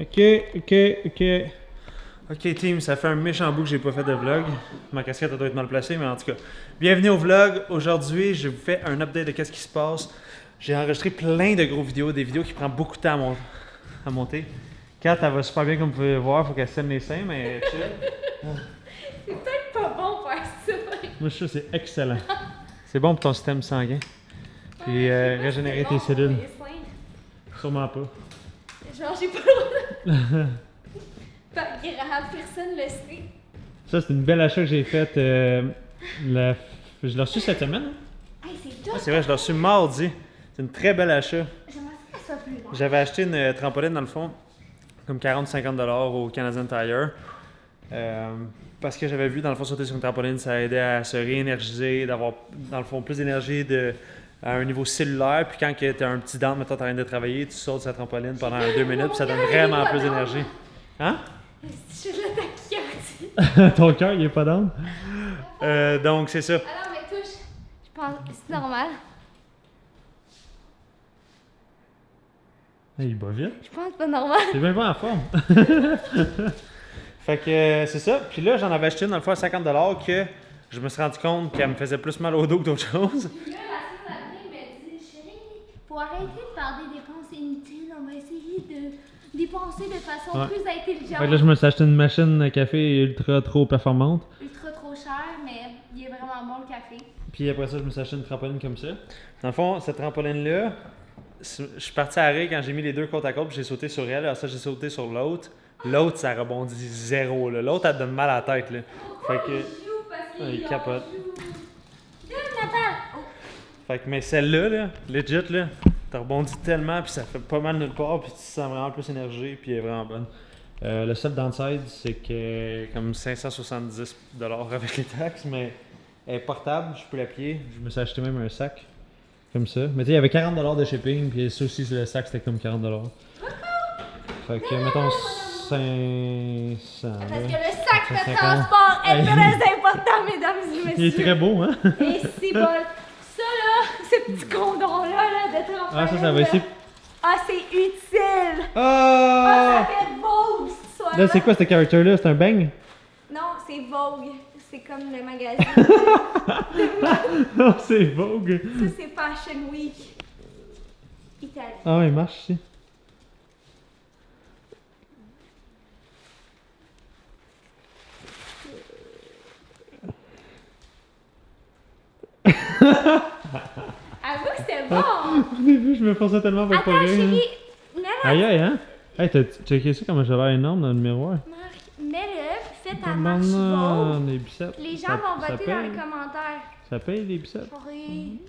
Ok, ok, ok. Ok, team, ça fait un méchant bout que j'ai pas fait de vlog. Ma casquette doit être mal placée, mais en tout cas. Bienvenue au vlog. Aujourd'hui, je vous fais un update de qu'est-ce qui se passe. J'ai enregistré plein de gros vidéos, des vidéos qui prennent beaucoup de temps à monter. Kat, elle va super bien comme vous pouvez voir, faut qu'elle se tienne les seins, mais chill. C'est peut-être pas bon faire ça. Moi, je trouve que c'est excellent. C'est bon pour ton système sanguin. Puis régénérer tes cellules. Sûrement pas. Genre, j'ai pas le droit. Pas grave, personne le sait. Ça, c'est une belle achat que j'ai faite. Je l'ai reçu cette semaine. Hein? Hey, c'est tout. Ah, c'est vrai, je l'ai reçu mardi. C'est une très belle achat. J'aimerais ça qu'elle soit plus longue. J'avais acheté une trampoline dans le fond, comme 40-50$ au Canadian Tire. Parce que j'avais vu dans le fond sauter sur une trampoline, ça aidait à se réénergiser, d'avoir dans le fond plus d'énergie à un niveau cellulaire. Puis quand tu as un petit dent, mettons, tu train de travailler, tu sautes sur la trampoline pendant 2 minutes, puis ça donne vraiment plus d'énergie. Hein? Je suis là taquillante. Ton cœur, il est pas down? Donc, c'est ça. Alors, mais touche. Je pense que c'est normal. Il bat vite. Je pense que c'est pas normal. C'est bien pas en forme. Fait que c'est ça. Puis là, j'en avais acheté une dans le fond à 50$ que je me suis rendu compte qu'elle me faisait plus mal au dos que d'autres choses. Puis là, la semaine après, elle me dit, chérie, pour arrêter de faire des dépenses inutiles, on va essayer de dépenser de façon plus intelligente. Fait que là, je me suis acheté une machine à café ultra trop performante. Ultra trop cher, mais il est vraiment bon le café. Puis après ça, je me suis acheté une trampoline comme ça. Dans le fond, cette trampoline-là, je suis parti à arrêt quand j'ai mis les deux côte à côte, puis j'ai sauté sur elle. Alors ça, j'ai sauté sur l'autre. L'autre, ça rebondit zéro. Là. L'autre, elle te donne mal à la tête. Là. Fait que. Il capote. Fait que, mais celle-là, là, legit, là, t'as rebondi tellement, puis ça fait pas mal nulle part, puis tu te sens vraiment plus énergie, puis elle est vraiment bonne. Le seul downside, c'est que comme 570$ avec les taxes, mais elle est portable, je peux la plier. Je me suis acheté même un sac, comme ça. Mais tu sais, il y avait 40$ de shipping, puis ça aussi, le sac, c'était comme 40$. Fait que, mettons 500. Parce que le sac de transport est très important, mesdames et messieurs. Il est très beau, hein? Et c'est bon. Ça, là, ce petit condom-là là, de transport. Ah, ça va ici. Ah, c'est utile. Oh! Ah, ça fait Vogue, cette histoire. Là, c'est quoi ce character-là? C'est un bang? Non, c'est Vogue. C'est comme le magazine. Non, c'est Vogue. Ça, c'est Fashion Week. Italie. Ah ouais, il marche ici. Avoue que c'était bon. Au début, je me forçais tellement pour pas Attends, rire. chérie. Mets-le. Aïe aïe, hein? Hey, t'as checké ça comment j'ai l'air énorme dans le miroir? Marc, mets-le. Fais ta marche Non, Vogue. les biceps. Les gens Ça- vont ça voter dans les paye. commentaires. Ça paye les biceps? Oui.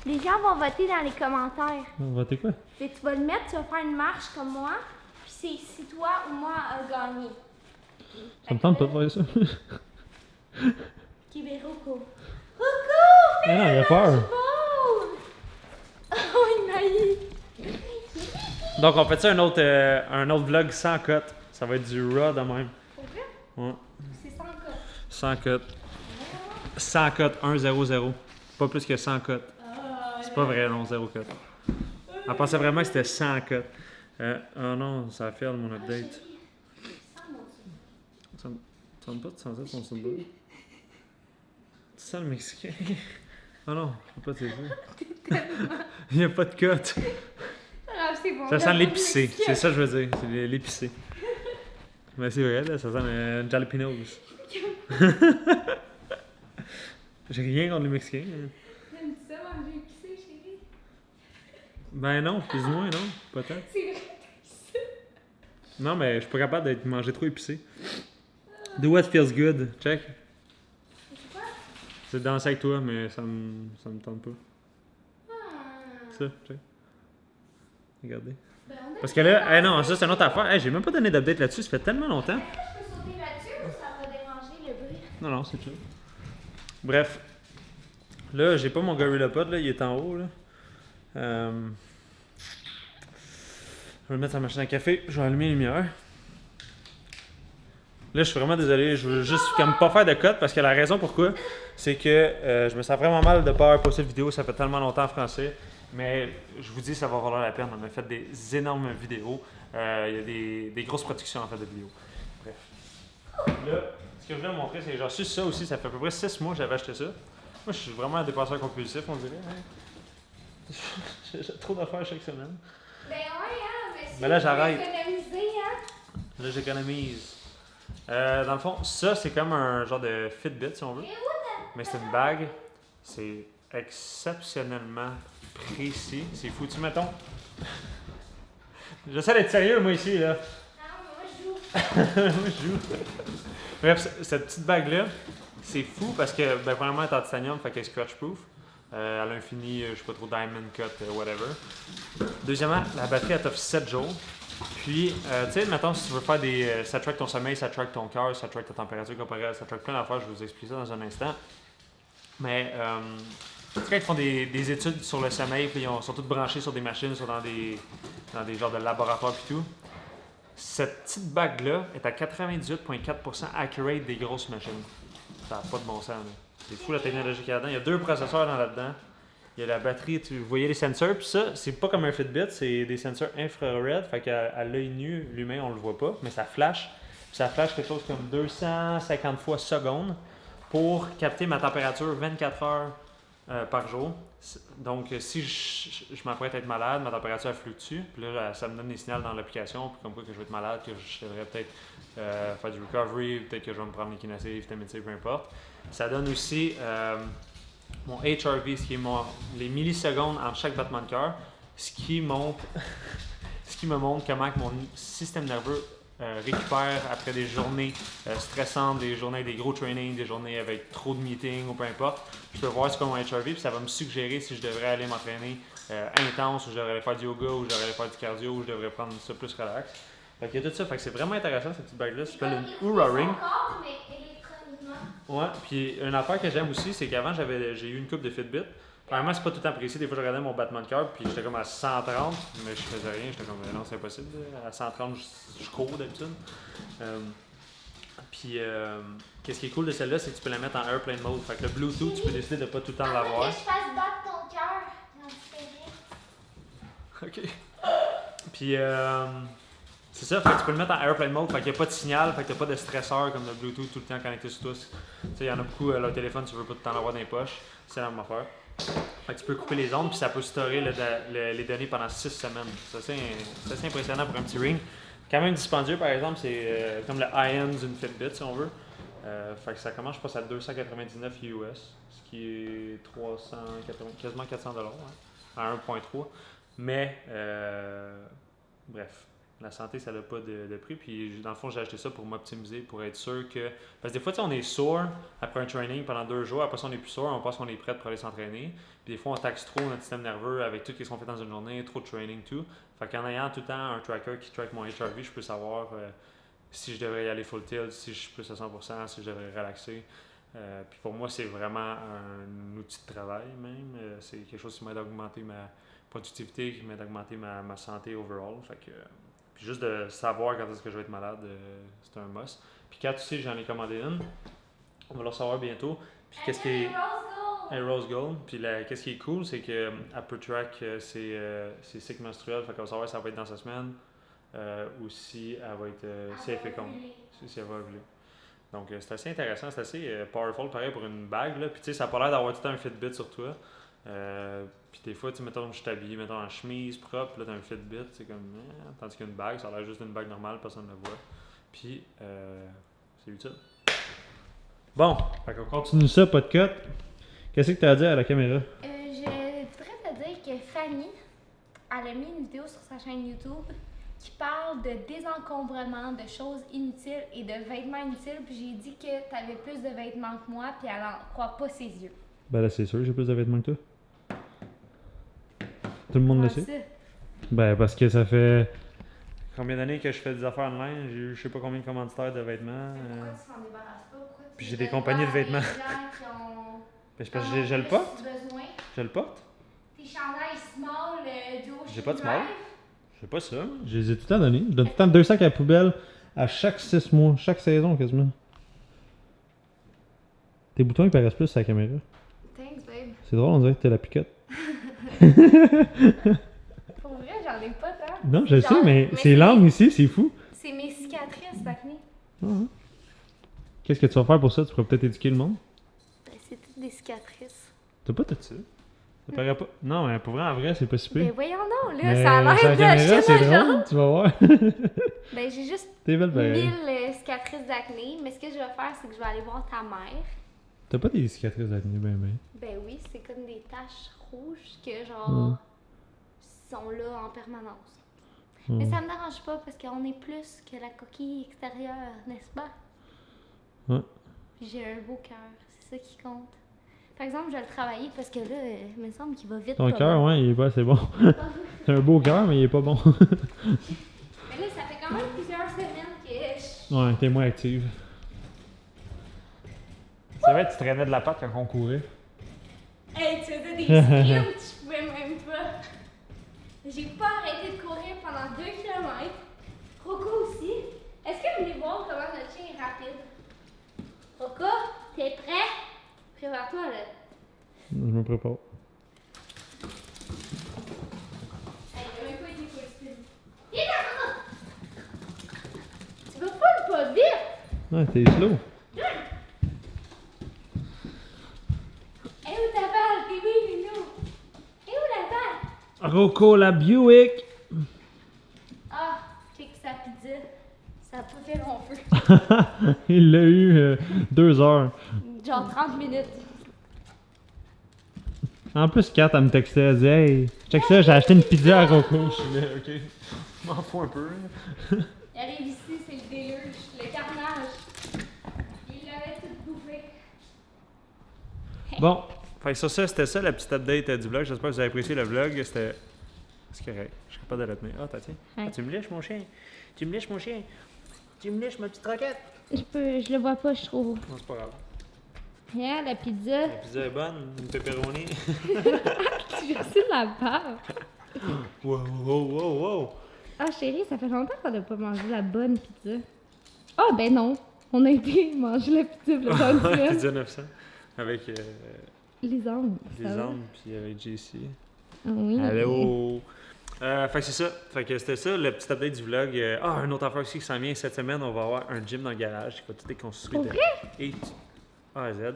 Les gens vont voter dans les commentaires. On va voter quoi? Fait que tu vas le mettre, tu vas faire une marche comme moi. Puis c'est si toi ou moi a gagné. Ça me tente pas de faire ça. Qui verra Coucou! Coucou! Ah non, il a peur. Oh, il m'a eu. Donc, on fait ça un autre vlog sans cut. Ça va être du raw de même. Pour vrai? Ouais. C'est sans cas. Sans cut. Sans cut, 1-0-0. Pas plus que 100 cut. C'est pas vrai, non, 0 cut. Elle pensait vraiment que c'était 100 cut. Oh non, ça a fait mon update. Ça me pas de sentir ton symbole. Tu sens le Mexicain? Oh non, je peux pas te dire. Il n'y a pas de cut. Ah, c'est bon. Ça sent l'épicé, c'est ça que je veux dire, c'est l'épicé. Mais c'est vrai, là, ça sent un jalapenos. J'ai rien contre les Mexicains. Hein. T'aimes ça manger épicé, chérie? Ben non, plus ou moins, non, peut-être. C'est vrai, t'aimes ça? Non, mais je suis pas capable de manger trop épicé. Do what feels good, check. C'est quoi? C'est de danser avec toi, mais ça me tente pas. Ça, check. Regardez. Ben, on a Parce que là, non, ça c'est une autre affaire. Hey, j'ai même pas donné d'update là-dessus, ça fait tellement longtemps. Je peux sauter là-dessus ou ça va déranger le bruit? Non, c'est chill. Bref. Là, j'ai pas mon Gorilla Pod, là, il est en haut, là. Je vais le mettre sur la machine à café, je vais allumer les lumières. Là, je suis vraiment désolé, je veux juste comme pas faire de cut parce que la raison pourquoi, c'est que je me sens vraiment mal de pas avoir posté de vidéo, ça fait tellement longtemps en français. Mais je vous dis, ça va valoir la peine. On a fait des énormes vidéos. Il y a des grosses productions en fait de vidéos. Bref. Là, ce que je voulais vous montrer, c'est que j'ai reçu ça aussi. Ça fait à peu près 6 mois que j'avais acheté ça. Moi, je suis vraiment un dépenseur compulsif, on dirait. Hein? J'ai trop d'affaires chaque semaine. Ben ouais, hein, mais si Mais là, j'arrête. économiser, hein. Là, j'économise. Dans le fond, ça, c'est comme un genre de Fitbit, si on veut. Mais c'est une bague. C'est exceptionnellement précis. C'est foutu, mettons. J'essaie d'être sérieux, moi, ici, là. Non, moi je joue. Moi, je joue. Bref, cette petite bague-là, c'est fou parce que, ben, premièrement, elle est en titanium, fait qu'elle est scratch-proof. À l'infini, je sais pas trop, diamond cut, whatever. Deuxièmement, la batterie, elle t'offre 7 jours. Puis, tu sais, mettons, si tu veux faire des. Ça track ton sommeil, ça track ton cœur, ça track ta température corporelle, ça track plein d'affaires, je vais vous expliquer ça dans un instant. Mais, tu sais, quand ils font des études sur le sommeil, puis ils sont tous branchés sur des machines, sont dans des genres de laboratoires, puis tout. Cette petite bague-là est à 98,4% accurate des grosses machines. Ça n'a pas de bon sens, là. C'est fou la technologie qu'il y a dedans. Il y a 2 processeurs là-dedans. Il y a la batterie, vous voyez les sensors, puis ça, c'est pas comme un Fitbit, c'est des sensors infrared, fait qu'à l'œil nu, l'humain, on le voit pas, mais ça flash. Puis ça flash quelque chose comme 250 fois seconde pour capter ma température 24 heures par jour. Donc, si je m'apprête à être malade, ma température fluctue, puis là, ça me donne des signaux dans l'application, puis comme quoi que je vais être malade, que je devrais peut-être faire du recovery, peut-être que je vais me prendre l'échinacée, vitamine C, peu importe. Ça donne aussi mon HRV, ce qui est les millisecondes entre chaque battement de cœur, ce qui me montre comment que mon système nerveux récupère après des journées stressantes, des journées avec des gros trainings, des journées avec trop de meetings ou peu importe. Je peux voir ce qu'est mon HRV, puis ça va me suggérer si je devrais aller m'entraîner intense, ou je devrais aller faire du yoga, ou je devrais aller faire du cardio, ou je devrais prendre ça plus relax. Fait qu'il y a tout ça, fait que c'est vraiment intéressant cette petite bague-là, ça s'appelle une Oura Ring. Ouais, puis une affaire que j'aime aussi, c'est qu'avant j'ai eu une coupe de Fitbit. Premièrement, c'est pas tout le temps précis. Des fois, je regardais mon battement de cœur, puis j'étais comme à 130, mais je faisais rien. J'étais comme, non, c'est impossible. À 130, je cours d'habitude. Puis, qu'est-ce qui est cool de celle-là, c'est que tu peux la mettre en airplane mode. Fait que le Bluetooth, tu peux décider de pas tout le temps l'avoir. Que je fasse battre ton cœur quand tu fais rien. Ok. Puis, c'est ça, fait que tu peux le mettre en airplane mode, fait qu'il n'y a pas de signal, fait que t'as pas de stresseur comme le Bluetooth tout le temps connecté sur tous. Tu sais, il y en a beaucoup, leur téléphone, tu veux pas tout le temps l'avoir dans les poches. C'est la même affaire. Fait que tu peux couper les ondes, puis ça peut storer les données pendant 6 semaines. C'est assez impressionnant pour un petit ring. Quand même dispendieux, par exemple, c'est comme le high-end d'une Fitbit, si on veut. Fait que ça commence, je pense, à 299 US, ce qui est 380, quasiment 400 $, hein, à 1.3. Mais, bref. La santé, ça n'a pas de prix. Puis, dans le fond, j'ai acheté ça pour m'optimiser, pour être sûr que. Parce que des fois, tu sais, on est sourd après un training pendant 2 jours. Après ça, on est plus sourd. On pense qu'on est prêt pour aller s'entraîner. Puis, des fois, on taxe trop notre système nerveux avec tout ce qu'on fait dans une journée, trop de training, tout. Fait qu'en ayant tout le temps un tracker qui track mon HRV, je peux savoir si je devrais y aller full tilt, si je suis plus à 100%, si je devrais relaxer. Puis, pour moi, c'est vraiment un outil de travail, même. C'est quelque chose qui m'aide à augmenter ma productivité, qui m'aide à augmenter ma santé overall. Fait que. Puis juste de savoir quand est-ce que je vais être malade, c'est un must. Puis quand tu sais, j'en ai commandé une. On va le savoir bientôt. Puis qu'est-ce qui est. Un rose gold. Puis qu'est-ce qui est cool, c'est que Apple Track, c'est cycle menstruel. Fait qu'on va savoir si ça va être dans sa semaine ou si elle va être si elle fait comme. Si elle va ovuler. Donc c'est assez intéressant, c'est assez powerful pareil pour une bague. Là. Puis tu sais, ça n'a pas l'air d'avoir tout le temps un Fitbit sur toi. Puis des fois, tu sais, mettons, je suis habillé, mettons, en chemise propre, là, t'as un Fitbit, c'est comme, tandis qu'une bague, ça a l'air juste d'une bague normale, personne ne la voit. Puis, c'est utile. Bon, fait qu'on continue ça, pas de cut. Qu'est-ce que tu as à dire à la caméra? Je voudrais te dire que Fanny, elle a mis une vidéo sur sa chaîne YouTube qui parle de désencombrement, de choses inutiles et de vêtements inutiles. Puis j'ai dit que tu avais plus de vêtements que moi, puis elle en croit pas ses yeux. Ben là, c'est sûr, j'ai plus de vêtements que toi. Tout le monde le sait. Ben, parce que ça fait combien d'années que je fais des affaires online? J'ai eu je sais pas combien de commanditaires de vêtements. Pourquoi tu t'en débarrasses pas? Pourquoi tu Puis j'ai des compagnies de vêtements. Ben, parce que je le porte. Je le porte. Tes chandails small du J'ai pas de small. J'ai pas ça. Je les ai tout le temps donnés. Je donne tout le temps 2 sacs à la poubelle à chaque 6 mois, chaque saison quasiment. Tes boutons ils paraissent plus sur la caméra. Thanks, babe. C'est drôle, on dirait que t'es la piquette. Pour vrai, j'en ai pas tant. Non, je sais, Genre, mais mais c'est c'est- l'âme ici, c'est fou. C'est mes cicatrices d'acné. Mhm. Qu'est-ce que tu vas faire pour ça? Tu pourrais peut-être éduquer le monde? Ben, c'est toutes des cicatrices. T'as pas tout ça? Ça paraît pas. Non, mais pour vrai, en vrai, c'est pas si Ben pire. voyons donc, là, Mais ça a l'air sur la de caméra, c'est acheter ma drôle, jambe. tu vas voir. Ben j'ai juste T'es belle pareil. 1000 cicatrices d'acné, mais ce que je vais faire, c'est que je vais aller voir ta mère. T'as pas des cicatrices d'acné, ben. Ben oui, c'est comme des taches rouges que genre Mm. sont là en permanence. Mm. Mais ça me dérange pas parce qu'on est plus que la coquille extérieure, n'est-ce pas? Ouais. Puis j'ai un beau cœur, c'est ça qui compte. Par exemple, je vais le travailler parce que là, il me semble qu'il va vite. Ton pas cœur, bon. ouais, il est pas assez bon. C'est un beau cœur, mais il est pas bon. Mais là, ça fait quand même plusieurs semaines que je... Ouais, t'es moins active. C'est vrai que tu traînais de la patte quand on courait. Hey, tu faisais des sprints, je pouvais même pas. J'ai pas arrêté de courir pendant 2 km. Rocco aussi. Est-ce que vous voulez voir comment notre chien est rapide? Rocco, t'es prêt? Prépare-toi là. Je me prépare. Hey, il a même pas été full speed. Viens là, Rocco! Tu vas pas vite! Ouais, t'es slow. Hey, où ta balle? T'es bien, Minou? Hey, où la balle? Rocco la Buick! Ah, check sa pizza. Ça a pas fait long feu. Il l'a eu 2 heures. Genre 30 minutes. En plus, Kat, elle me textait, elle disait hey, check ça, j'ai acheté une pizza à Rocco. Je suis là, ok. Je m'en fous un peu. Il arrive ici, c'est le déluge, le carnage. Il l'avait tout bouffé. Bon, fait que sur ça, c'était ça la petite update du vlog. J'espère que vous avez apprécié le vlog. C'était. C'est correct. Je suis capable de le tenir. Ah, t'as tiens. Ouais. Ah, tu me lèches, mon chien. Tu me lèches, mon chien. Tu me lèches, ma petite roquette. Je le vois pas, je trouve. Non, c'est pas grave. Regarde la pizza. La pizza est bonne, une pepperoni. Tu veux aussi de la barre? Wow, wow, wow, wow. Ah chérie, ça fait longtemps qu'on n'a pas mangé la bonne pizza. Ah ben non, on a été manger la pizza le temps de semaine. Pizza 900 avec Les angles. ça va? Lisande puis avec JC. Ah oui. Allô! Fait que c'est ça. Fait que c'était ça, le petit update du vlog. Un autre affaire aussi qui s'en vient cette semaine, on va avoir un gym dans le garage qui va tout être construit. Pour vrai? Et A à Z, ouais.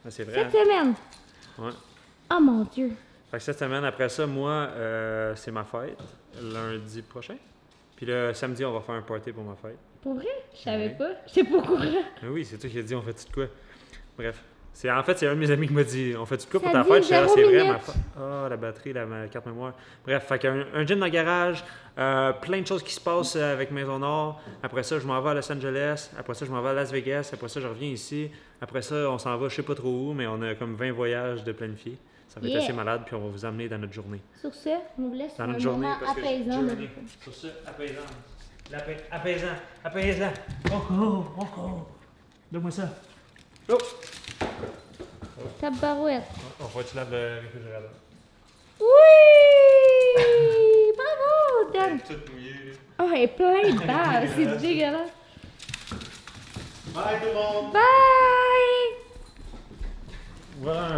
Ben, c'est vrai. Cette semaine. Ouais. Oh mon dieu. Fait que cette semaine, après ça, moi, c'est ma fête, lundi prochain. Puis le samedi, on va faire un party pour ma fête. Pour vrai? Je savais Oui. pas. J'étais pas au courant. Mais oui, c'est toi qui as dit, on fait tout de quoi? Bref. En fait, c'est un de mes amis qui m'a dit, on fait tout de quoi pour Ça ta dit fête? J'étais là, 0 c'est vrai, ma minutes. fête. Ah, la batterie, la carte mémoire. Bref, fait un gym dans le garage, plein de choses qui se passent avec Maison Nord. Après ça, je m'en vais à Los Angeles. Après ça, je m'en vais à Las Vegas. Après ça, je reviens ici. Après ça, on s'en va, je sais pas trop où, mais on a comme 20 voyages de planifier. Ça va être Yeah. assez malade, puis on va vous amener dans notre journée. Sur ce, on vous laisse sur Dans un notre journée, moment parce que apaisant. de- journée. Sur ce, apaisant. Apaisant, apaisant. Encore. Donne-moi ça. Oh! Tabarouette. On va tu laves le réfrigérateur. Oui! Bravo, Dan! Tout mouillé. Oh, elle est plein de balles. C'est dégueulasse. Bye tout le monde! Bye! Voilà un